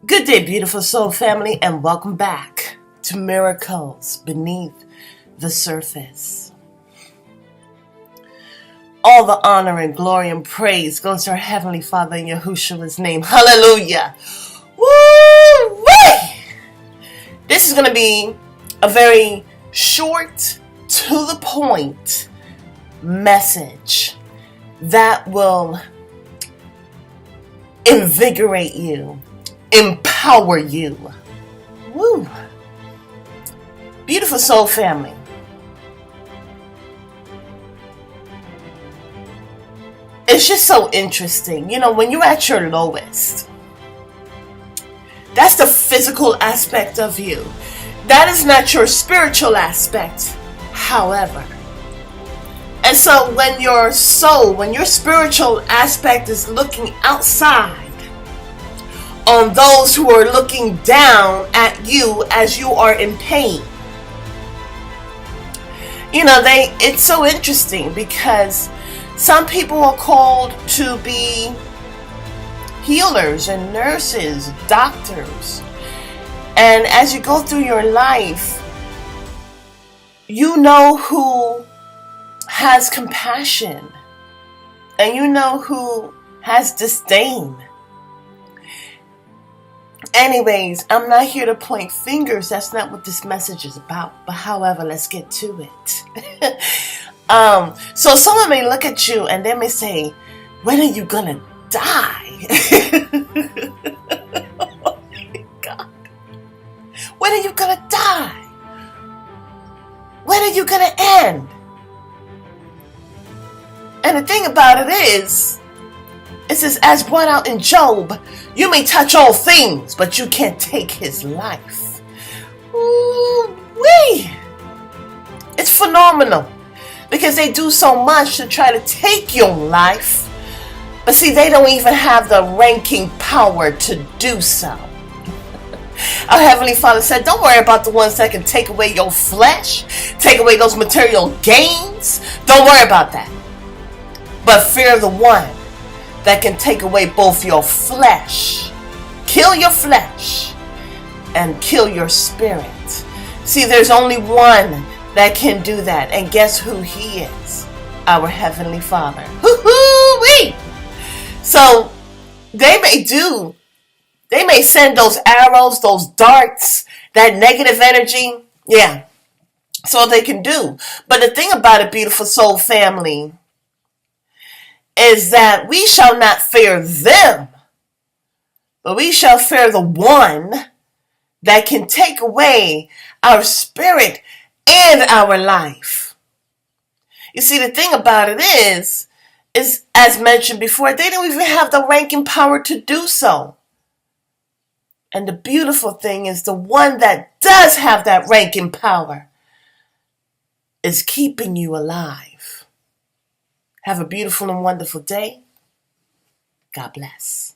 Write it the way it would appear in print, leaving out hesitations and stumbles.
Good day, beautiful soul family, and welcome back to Miracles Beneath the Surface. All the honor and glory and praise goes to our Heavenly Father in Yahushua's name. Hallelujah. Woo-wee! This is going to be a very short, to the point message that will invigorate you, empower you. Woo! Beautiful soul family. It's just so interesting. You know, when you're at your lowest, that's the physical aspect of you. That is not your spiritual aspect, however. And so when your soul, when your spiritual aspect is looking outside on those who are looking down at you as you are in pain, you know, it's so interesting because some people are called to be healers and nurses, doctors. And as you go through your life, you know who has compassion and you know who has disdain. Anyways, I'm not here to point fingers. That's not what this message is about. But however, let's get to it. So someone may look at you and they may say, when are you gonna die? Oh my God. When are you gonna die? When are you gonna end? And the thing about it is, it says, as brought out in Job, you may touch all things, but you can't take his life. Ooh-wee. It's phenomenal because they do so much to try to take your life. But see, they don't even have the ranking power to do so. Our Heavenly Father said, don't worry about the ones that can take away your flesh, take away those material gains. Don't worry about that. But fear the one that can take away both your flesh, kill your flesh, and kill your spirit. See, there's only one that can do that. And guess who he is? Our Heavenly Father. Hoo-hoo-wee! So they may send those arrows, those darts, that negative energy. Yeah. So they can do. But the thing about it, beautiful soul family, is that we shall not fear them, but we shall fear the one that can take away our spirit and our life. You see, the thing about it is as mentioned before, they don't even have the ranking power to do so. And the beautiful thing is the one that does have that ranking power is keeping you alive. Have a beautiful and wonderful day. God bless.